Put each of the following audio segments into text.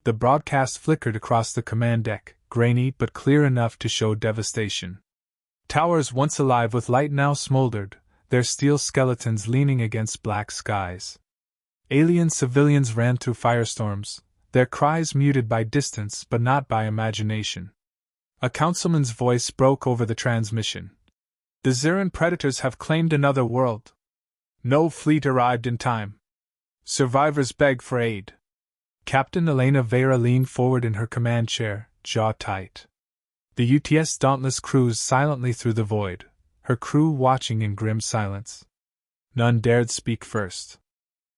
The broadcast flickered across the command deck, grainy but clear enough to show devastation. Towers once alive with light now smoldered, their steel skeletons leaning against black skies. Alien civilians ran through firestorms, their cries muted by distance but not by imagination. A councilman's voice broke over the transmission. The Xiran predators have claimed another world. No fleet arrived in time. Survivors beg for aid. Captain Elena Vera leaned forward in her command chair, jaw tight. The UTS Dauntless cruised silently through the void, her crew watching in grim silence. None dared speak first.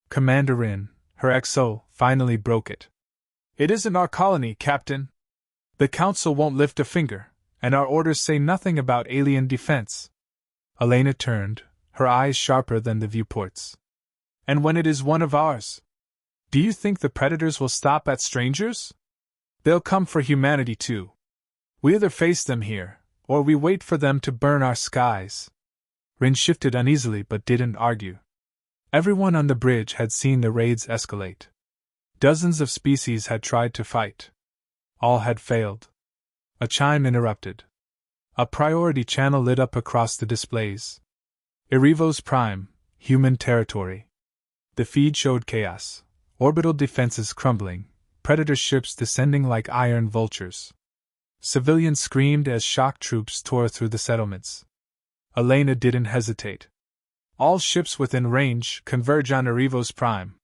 Commander Rin, her XO, finally broke it. "It isn't our colony, Captain. The Council won't lift a finger, and our orders say nothing about alien defense." Elena turned, her eyes sharper than the viewports. "And when it is one of ours? Do you think the predators will stop at strangers? They'll come for humanity too. We either face them here, or we wait for them to burn our skies." Rin shifted uneasily but didn't argue. Everyone on the bridge had seen the raids escalate. Dozens of species had tried to fight. All had failed. A chime interrupted. A priority channel lit up across the displays. Irivos Prime, human territory. The feed showed chaos, orbital defenses crumbling, predator ships descending like iron vultures. Civilians screamed as shock troops tore through the settlements. Elena didn't hesitate. "All ships within range converge on Irivos Prime.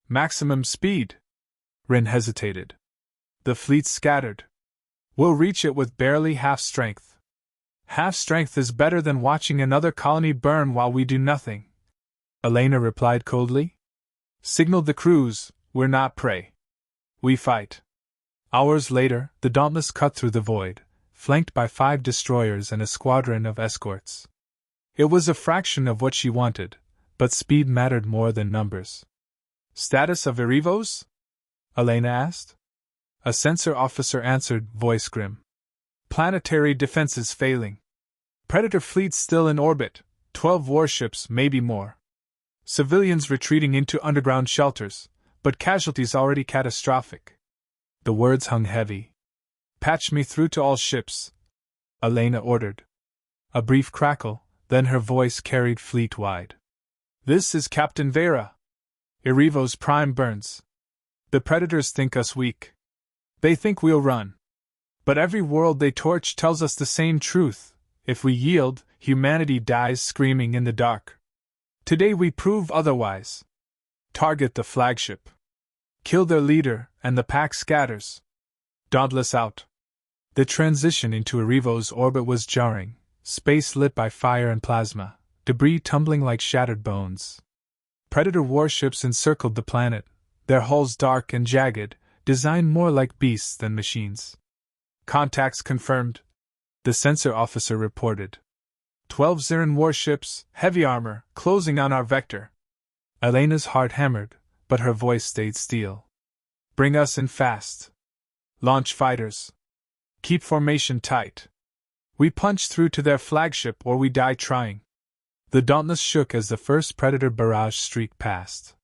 Maximum speed." Rin hesitated. "The fleet's scattered. We'll reach it with barely half strength." "Half strength is better than watching another colony burn while we do nothing," Elena replied coldly. "Signal the crews, we're not prey. We fight." Hours later, the Dauntless cut through the void, flanked by 5 destroyers and a squadron of escorts. It was a fraction of what she wanted, but speed mattered more than numbers. "Status of Irivos?" Elena asked. A sensor officer answered, voice grim. "Planetary defenses failing. Predator fleets still in orbit, 12 warships, maybe more. Civilians retreating into underground shelters, but casualties already catastrophic." The words hung heavy. "Patch me through to all ships," Elena ordered. A brief crackle, then her voice carried fleet-wide. "This is Captain Vera. Irivos Prime burns. The predators think us weak. They think we'll run. But every world they torch tells us the same truth: if we yield, humanity dies screaming in the dark. Today we prove otherwise. Target the flagship. Kill their leader, and the pack scatters. Dauntless out." The transition into Irivos' orbit was jarring, space lit by fire and plasma, debris tumbling like shattered bones. Predator warships encircled the planet, their hulls dark and jagged, designed more like beasts than machines. "Contacts confirmed," the sensor officer reported. 12 Xiran warships, heavy armor, closing on our vector." Elena's heart hammered, but her voice stayed steel. "Bring us in fast. Launch fighters. Keep formation tight. We punch through to their flagship or we die trying." The Dauntless shook as the first Predator barrage streak passed.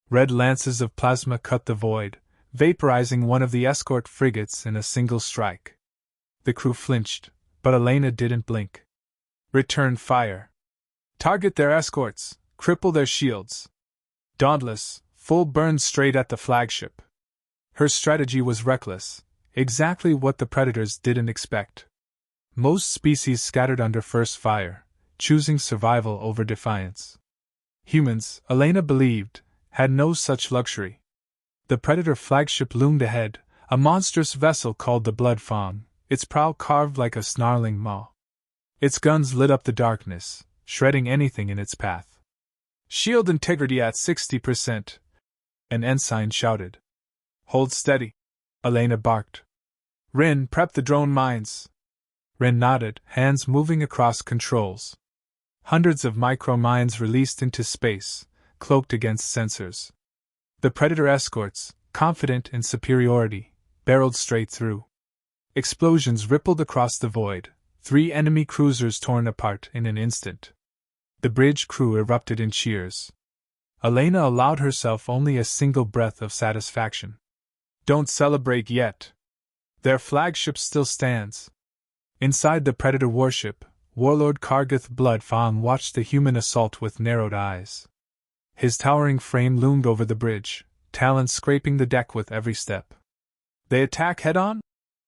Red lances of plasma cut the void, vaporizing one of the escort frigates in a single strike. The crew flinched, but Elena didn't blink. "Return fire. Target their escorts, cripple their shields. Dauntless, full burn straight at the flagship." Her strategy was reckless, exactly what the predators didn't expect. Most species scattered under first fire, choosing survival over defiance. Humans, Elena believed, had no such luxury. The predator flagship loomed ahead, a monstrous vessel called the Blood Fawn, its prow carved like a snarling maw. Its guns lit up the darkness, shredding anything in its path. "Shield integrity at 60%, an ensign shouted. "Hold steady," Elena barked. "Rin, prep the drone mines." Rin nodded, hands moving across controls. Hundreds of micro-mines released into space, cloaked against sensors. The Predator escorts, confident in superiority, barreled straight through. Explosions rippled across the void, 3 enemy cruisers torn apart in an instant. The bridge crew erupted in cheers. Elena allowed herself only a single breath of satisfaction. Don't celebrate yet. Their flagship still stands. Inside the Predator warship, Warlord Kargath Bloodfang watched the human assault with narrowed eyes. His towering frame loomed over the bridge, talons scraping the deck with every step. They attack head-on?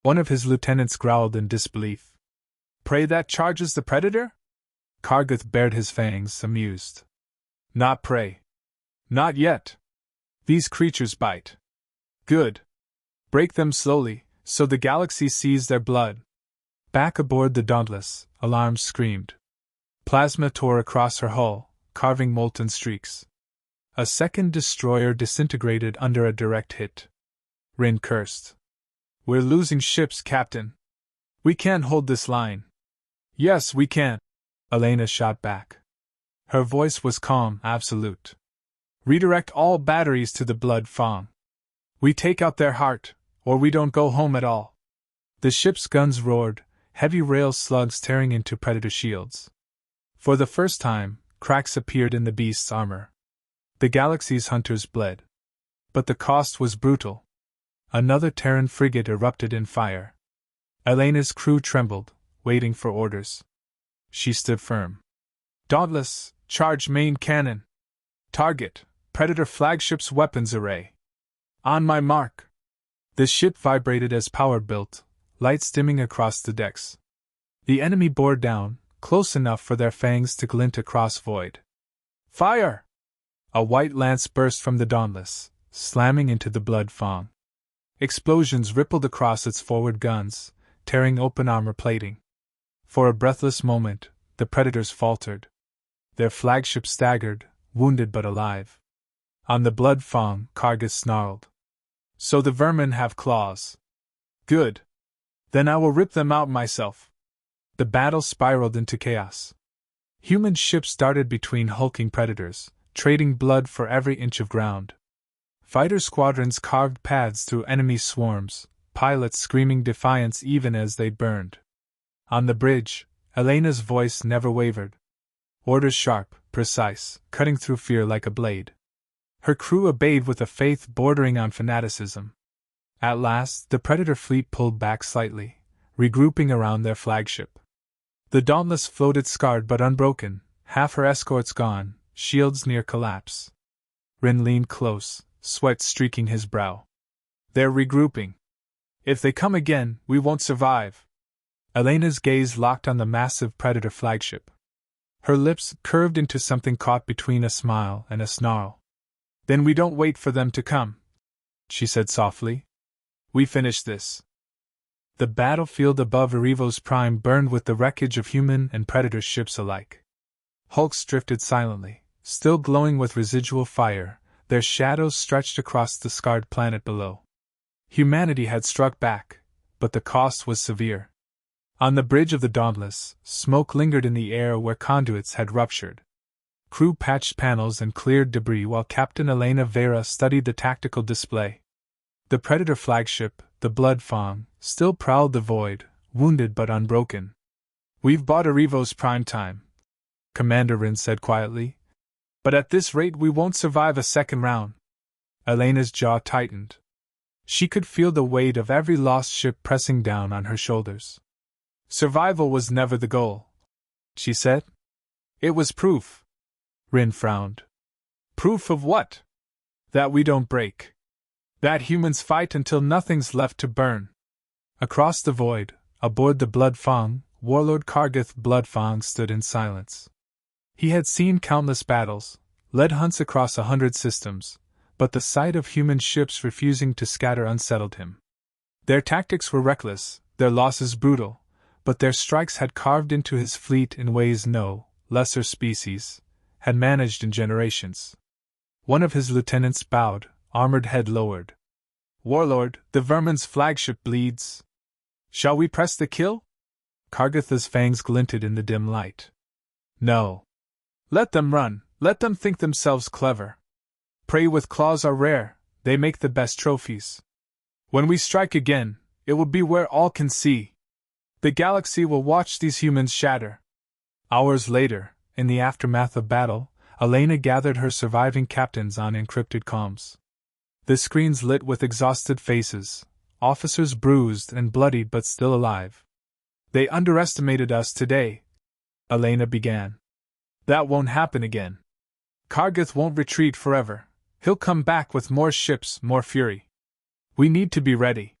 One of his lieutenants growled in disbelief. Prey that charges the Predator? Kargath bared his fangs, amused. Not prey. Not yet. These creatures bite. Good. Break them slowly, so the galaxy sees their blood. Back aboard the Dauntless, alarms screamed. Plasma tore across her hull, carving molten streaks. A second destroyer disintegrated under a direct hit. Rin cursed. We're losing ships, Captain. We can't hold this line. Yes, we can, Elena shot back. Her voice was calm, absolute. Redirect all batteries to the Bloodfang. We take out their heart, or we don't go home at all. The ship's guns roared, heavy rail slugs tearing into Predator shields. For the first time, cracks appeared in the beast's armor. The galaxy's hunters bled. But the cost was brutal. Another Terran frigate erupted in fire. Elena's crew trembled, waiting for orders. She stood firm. Dauntless, charge main cannon. Target, Predator flagship's weapons array. On my mark. The ship vibrated as power built, lights dimming across the decks. The enemy bore down, close enough for their fangs to glint across void. Fire! A white lance burst from the Dauntless, slamming into the Bloodfang. Explosions rippled across its forward guns, tearing open armor plating. For a breathless moment, the Predators faltered. Their flagship staggered, wounded but alive. On the Bloodfang, Kargath snarled. So the vermin have claws. Good. Then I will rip them out myself. The battle spiraled into chaos. Human ships darted between hulking Predators, trading blood for every inch of ground. Fighter squadrons carved paths through enemy swarms, pilots screaming defiance even as they burned. On the bridge, Elena's voice never wavered. Orders sharp, precise, cutting through fear like a blade. Her crew obeyed with a faith bordering on fanaticism. At last, the Predator fleet pulled back slightly, regrouping around their flagship. The Dauntless floated scarred but unbroken, half her escorts gone, shields near collapse. Rin leaned close, sweat streaking his brow. They're regrouping. If they come again, we won't survive. Elena's gaze locked on the massive Predator flagship. Her lips curved into something caught between a smile and a snarl. Then we don't wait for them to come, she said softly. We finish this. The battlefield above Irivos Prime burned with the wreckage of human and Predator ships alike. Hulks drifted silently, still glowing with residual fire, their shadows stretched across the scarred planet below. Humanity had struck back, but the cost was severe. On the bridge of the Dauntless, smoke lingered in the air where conduits had ruptured. Crew patched panels and cleared debris while Captain Elena Vera studied the tactical display. The Predator flagship, the Bloodfang, still prowled the void, wounded but unbroken. We've bought Irivos prime time, Commander Rin said quietly. But at this rate we won't survive a second round. Elena's jaw tightened. She could feel the weight of every lost ship pressing down on her shoulders. Survival was never the goal, she said. It was proof. Rin frowned. Proof of what? That we don't break. That humans fight until nothing's left to burn. Across the void, aboard the Bloodfang, Warlord Kargath Bloodfang stood in silence. He had seen countless battles, led hunts across 100 systems, but the sight of human ships refusing to scatter unsettled him. Their tactics were reckless, their losses brutal, but their strikes had carved into his fleet in ways no lesser species had managed in generations. One of his lieutenants bowed, armored head lowered. Warlord, the vermin's flagship bleeds. Shall we press the kill? Kargath's fangs glinted in the dim light. No. Let them run, let them think themselves clever. Prey with claws are rare, they make the best trophies. When we strike again, it will be where all can see. The galaxy will watch these humans shatter. Hours later, in the aftermath of battle, Elena gathered her surviving captains on encrypted comms. The screens lit with exhausted faces, officers bruised and bloody but still alive. They underestimated us today, Elena began. That won't happen again. Kargath won't retreat forever. He'll come back with more ships, more fury. We need to be ready.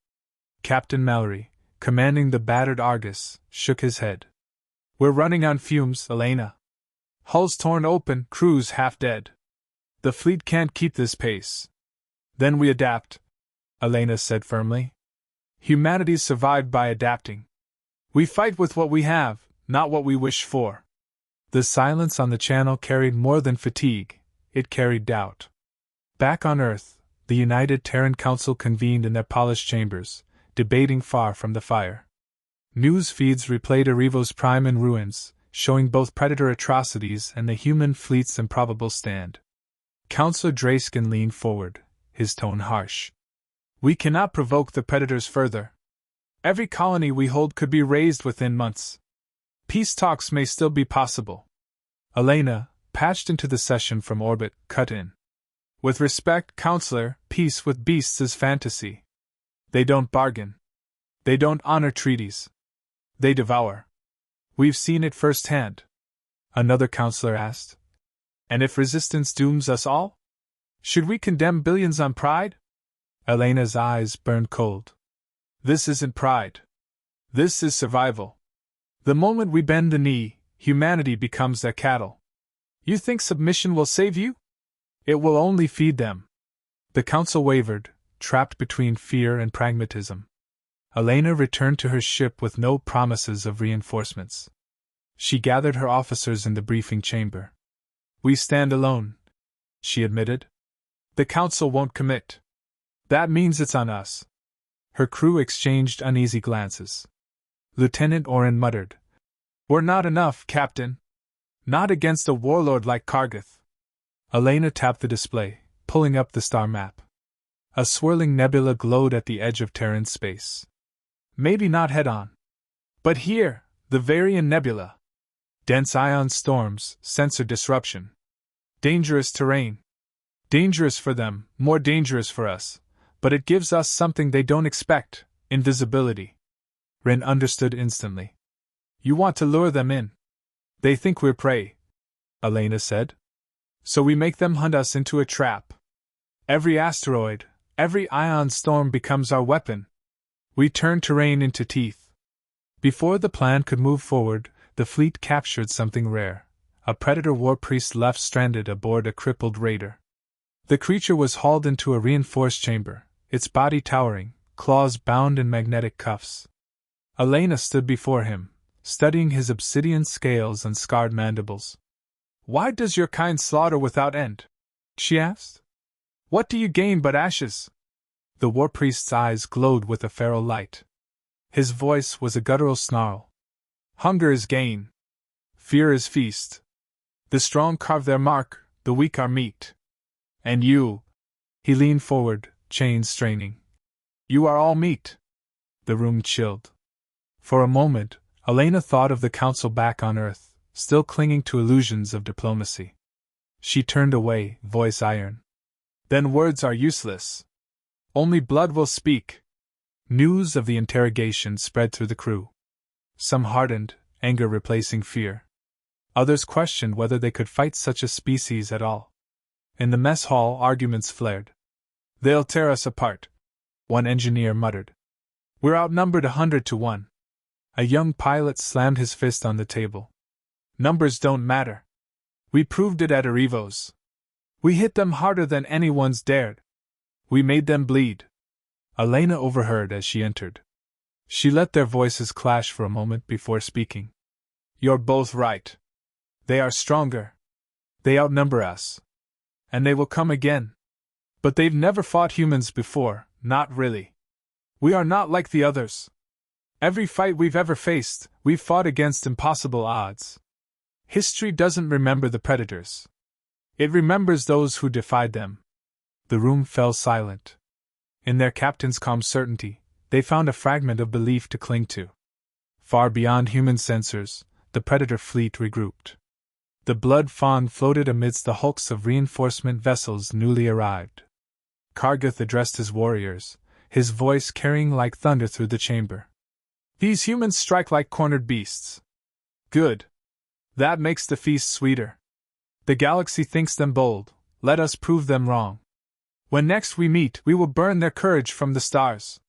Captain Mallory, commanding the battered Argus, shook his head. We're running on fumes, Elena. Hulls torn open, crews half dead. The fleet can't keep this pace. Then we adapt, Elena said firmly. Humanity's survived by adapting. We fight with what we have, not what we wish for. The silence on the channel carried more than fatigue, it carried doubt. Back on Earth, the United Terran Council convened in their polished chambers, debating far from the fire. News feeds replayed Irivos Prime in ruins, showing both predator atrocities and the human fleet's improbable stand. Councillor Drayskin leaned forward, his tone harsh. We cannot provoke the predators further. Every colony we hold could be razed within months. Peace talks may still be possible. Elena, patched into the session from orbit, cut in. With respect, Counselor, peace with beasts is fantasy. They don't bargain. They don't honor treaties. They devour. We've seen it firsthand. Another counselor asked. And if resistance dooms us all? Should we condemn billions on pride? Elena's eyes burned cold. This isn't pride. This is survival. The moment we bend the knee, humanity becomes their cattle. You think submission will save you? It will only feed them. The council wavered, trapped between fear and pragmatism. Elena returned to her ship with no promises of reinforcements. She gathered her officers in the briefing chamber. We stand alone, she admitted. The council won't commit. That means it's on us. Her crew exchanged uneasy glances. Lieutenant Oren muttered. We're not enough, Captain. Not against a warlord like Kargath. Elena tapped the display, pulling up the star map. A swirling nebula glowed at the edge of Terran space. Maybe not head-on. But here, the Varian Nebula. Dense ion storms, sensor disruption. Dangerous terrain. Dangerous for them, more dangerous for us, but it gives us something they don't expect, invisibility. Rin understood instantly. You want to lure them in. They think we're prey, Elena said. So we make them hunt us into a trap. Every asteroid, every ion storm becomes our weapon. We turn terrain into teeth. Before the plan could move forward, the fleet captured something rare. A predator war priest left stranded aboard a crippled raider. The creature was hauled into a reinforced chamber, its body towering, claws bound in magnetic cuffs. Elena stood before him, studying his obsidian scales and scarred mandibles. Why does your kind slaughter without end? She asked. What do you gain but ashes? The war priest's eyes glowed with a feral light. His voice was a guttural snarl. Hunger is gain. Fear is feast. The strong carve their mark, the weak are meat. And you. He leaned forward, chains straining. You are all meat. The room chilled. For a moment, Elena thought of the council back on Earth, still clinging to illusions of diplomacy. She turned away, voice iron. Then words are useless. Only blood will speak. News of the interrogation spread through the crew. Some hardened, anger replacing fear. Others questioned whether they could fight such a species at all. In the mess hall, arguments flared. They'll tear us apart, one engineer muttered. We're outnumbered 100-1. A young pilot slammed his fist on the table. Numbers don't matter. We proved it at Irivos. We hit them harder than anyone's dared. We made them bleed. Elena overheard as she entered. She let their voices clash for a moment before speaking. You're both right. They are stronger. They outnumber us. And they will come again. But they've never fought humans before, not really. We are not like the others. Every fight we've ever faced, we've fought against impossible odds. History doesn't remember the predators. It remembers those who defied them. The room fell silent. In their captain's calm certainty, they found a fragment of belief to cling to. Far beyond human sensors, the predator fleet regrouped. The blood fawn floated amidst the hulks of reinforcement vessels newly arrived. Kargath addressed his warriors, his voice carrying like thunder through the chamber. These humans strike like cornered beasts. Good. That makes the feast sweeter. The galaxy thinks them bold, let us prove them wrong. When next we meet, we will burn their courage from the stars.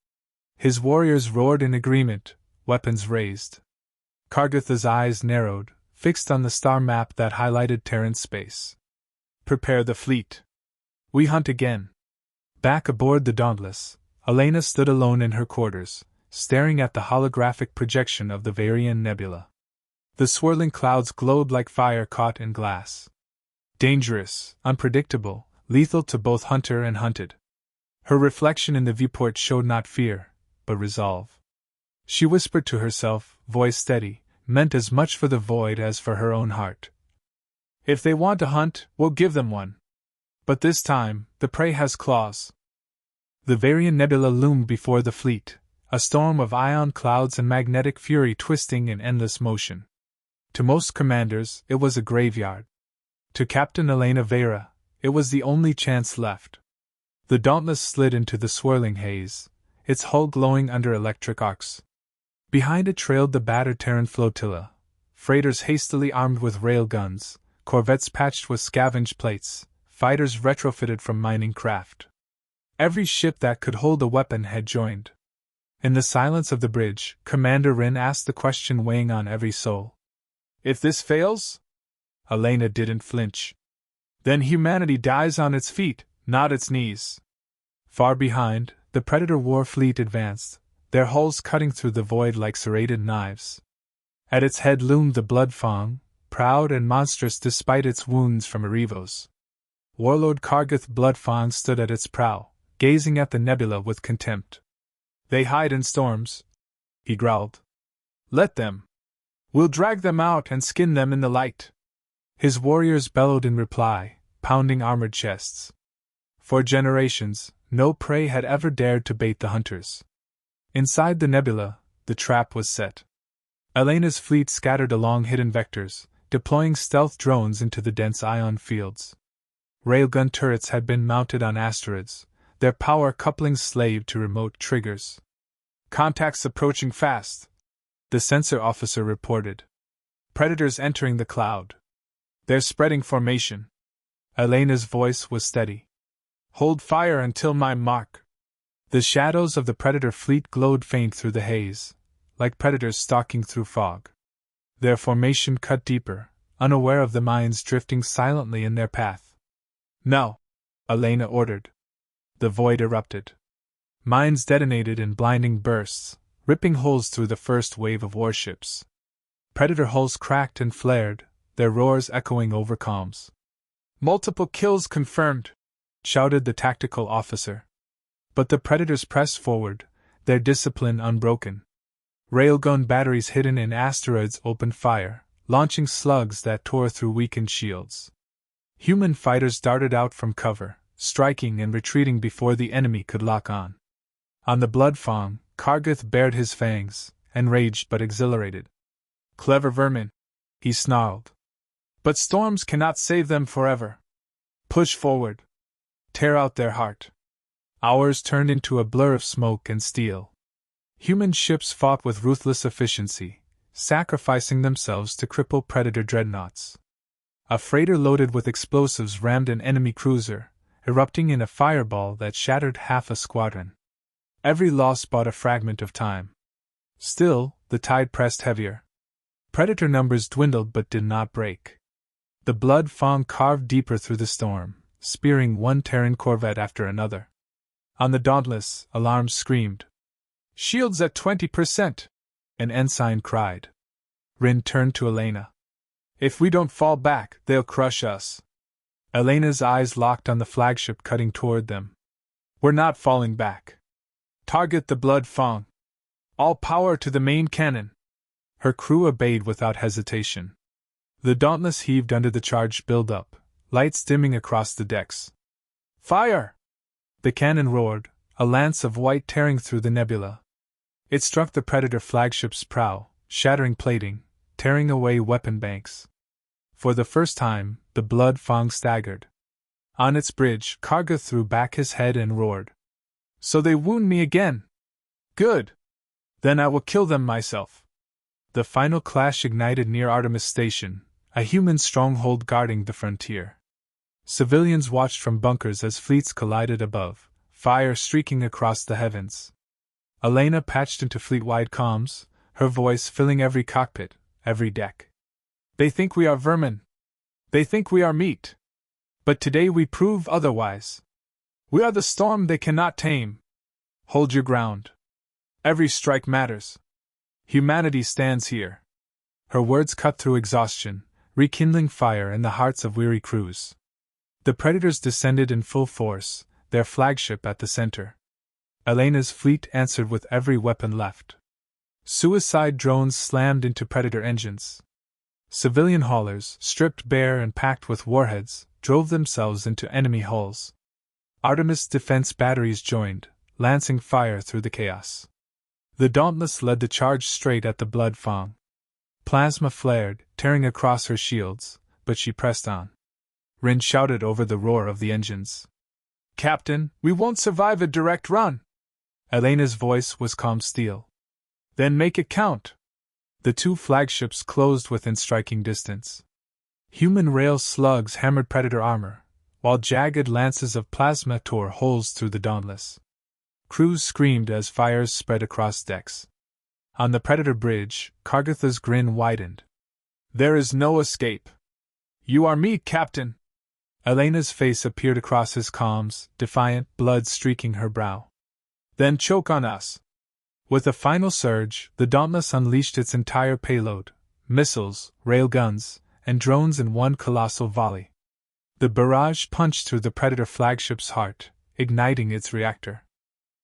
His warriors roared in agreement, weapons raised. Kargath's eyes narrowed, fixed on the star map that highlighted Terran space. Prepare the fleet. We hunt again. Back aboard the Dauntless, Elena stood alone in her quarters, staring at the holographic projection of the Varian Nebula. The swirling clouds glowed like fire caught in glass. Dangerous, unpredictable, lethal to both hunter and hunted. Her reflection in the viewport showed not fear, but resolve. She whispered to herself, voice steady, meant as much for the void as for her own heart. If they want a hunt, we'll give them one. But this time, the prey has claws. The Varian Nebula loomed before the fleet, a storm of ion clouds and magnetic fury twisting in endless motion. To most commanders, it was a graveyard. To Captain Elena Vera, it was the only chance left. The Dauntless slid into the swirling haze, its hull glowing under electric arcs. Behind it trailed the battered Terran flotilla, freighters hastily armed with railguns, corvettes patched with scavenge plates, fighters retrofitted from mining craft. Every ship that could hold a weapon had joined. In the silence of the bridge, Commander Rin asked the question weighing on every soul. If this fails? Elena didn't flinch. Then humanity dies on its feet, not its knees. Far behind, the Predator war fleet advanced, their hulls cutting through the void like serrated knives. At its head loomed the Blood Fang, proud and monstrous despite its wounds from Irivos. Warlord Kargath Blood Fang stood at its prow, gazing at the nebula with contempt. They hide in storms, he growled. Let them. We'll drag them out and skin them in the light. His warriors bellowed in reply, pounding armored chests. For generations, no prey had ever dared to bait the hunters. Inside the nebula, the trap was set. Elena's fleet scattered along hidden vectors, deploying stealth drones into the dense ion fields. Railgun turrets had been mounted on asteroids, their power couplings slaved to remote triggers. Contacts approaching fast, the sensor officer reported. Predators entering the cloud. They're spreading formation. Elena's voice was steady. Hold fire until my mark. The shadows of the Predator fleet glowed faint through the haze, like predators stalking through fog. Their formation cut deeper, unaware of the mines drifting silently in their path. No, Elena ordered. The void erupted. Mines detonated in blinding bursts, ripping holes through the first wave of warships. Predator hulls cracked and flared, their roars echoing over calms. Multiple kills confirmed, shouted the tactical officer. But the Predators pressed forward, their discipline unbroken. Railgun batteries hidden in asteroids opened fire, launching slugs that tore through weakened shields. Human fighters darted out from cover, striking and retreating before the enemy could lock on. On the Blood Fang, Kargath bared his fangs, enraged but exhilarated. Clever vermin, he snarled. But storms cannot save them forever. Push forward. Tear out their heart. Hours turned into a blur of smoke and steel. Human ships fought with ruthless efficiency, sacrificing themselves to cripple Predator dreadnoughts. A freighter loaded with explosives rammed an enemy cruiser, erupting in a fireball that shattered half a squadron. Every loss bought a fragment of time. Still, the tide pressed heavier. Predator numbers dwindled but did not break. The Blood Fang carved deeper through the storm, spearing one Terran corvette after another. On the Dauntless, alarms screamed. Shields at 20%! An ensign cried. Rin turned to Elena. If we don't fall back, they'll crush us. Elena's eyes locked on the flagship cutting toward them. We're not falling back. Target the Blood Fang. All power to the main cannon. Her crew obeyed without hesitation. The Dauntless heaved under the charged build-up, lights dimming across the decks. Fire! The cannon roared, a lance of white tearing through the nebula. It struck the Predator flagship's prow, shattering plating, tearing away weapon banks. For the first time, the Blood Fang staggered. On its bridge, Karga threw back his head and roared. So they wound me again! Good! Then I will kill them myself. The final clash ignited near Artemis Station, a human stronghold guarding the frontier. Civilians watched from bunkers as fleets collided above, fire streaking across the heavens. Elena patched into fleet-wide comms, her voice filling every cockpit, every deck. They think we are vermin. They think we are meat. But today we prove otherwise. We are the storm they cannot tame. Hold your ground. Every strike matters. Humanity stands here. Her words cut through exhaustion, rekindling fire in the hearts of weary crews. The Predators descended in full force, their flagship at the center. Elena's fleet answered with every weapon left. Suicide drones slammed into Predator engines. Civilian haulers, stripped bare and packed with warheads, drove themselves into enemy hulls. Artemis defense batteries joined, lancing fire through the chaos. The Dauntless led the charge straight at the blood fang. Plasma flared, tearing across her shields, but she pressed on. Rin shouted over the roar of the engines. Captain, we won't survive a direct run! Elena's voice was calm steel. Then make it count! The two flagships closed within striking distance. Human rail slugs hammered Predator armor, while jagged lances of plasma tore holes through the Dauntless. Crews screamed as fires spread across decks. On the Predator bridge, Kargatha's grin widened. There is no escape. You are me, Captain! Elena's face appeared across his comms, defiant, blood streaking her brow. Then choke on us! With a final surge, the Dauntless unleashed its entire payload, missiles, railguns, and drones in one colossal volley. The barrage punched through the Predator flagship's heart, igniting its reactor.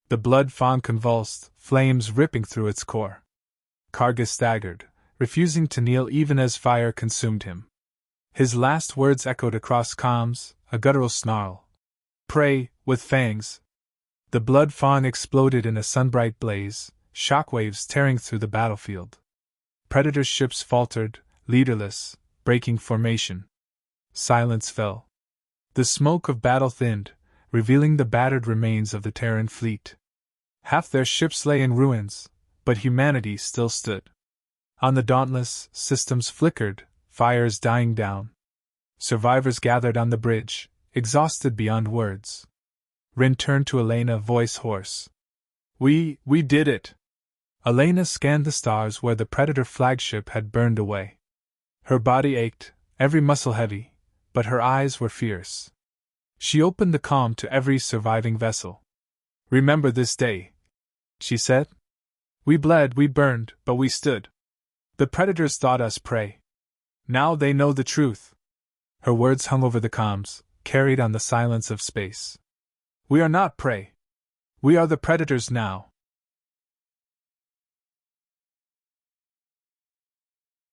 The blood fang convulsed, flames ripping through its core. Karga staggered, refusing to kneel even as fire consumed him. His last words echoed across comms, a guttural snarl. Prey, with fangs. The blood fang exploded in a sunbright blaze, shockwaves tearing through the battlefield. Predator ships faltered, leaderless, breaking formation. Silence fell. The smoke of battle thinned, revealing the battered remains of the Terran fleet. Half their ships lay in ruins, but humanity still stood. On the Dauntless, systems flickered, fires dying down. Survivors gathered on the bridge, exhausted beyond words. Rin turned to Elena, voice hoarse. We did it! Elena scanned the stars where the Predator flagship had burned away. Her body ached, every muscle heavy, but her eyes were fierce. She opened the comm to every surviving vessel. Remember this day, she said. We bled, we burned, but we stood. The Predators thought us prey. Now they know the truth. Her words hung over the comms, carried on the silence of space. We are not prey. We are the Predators now.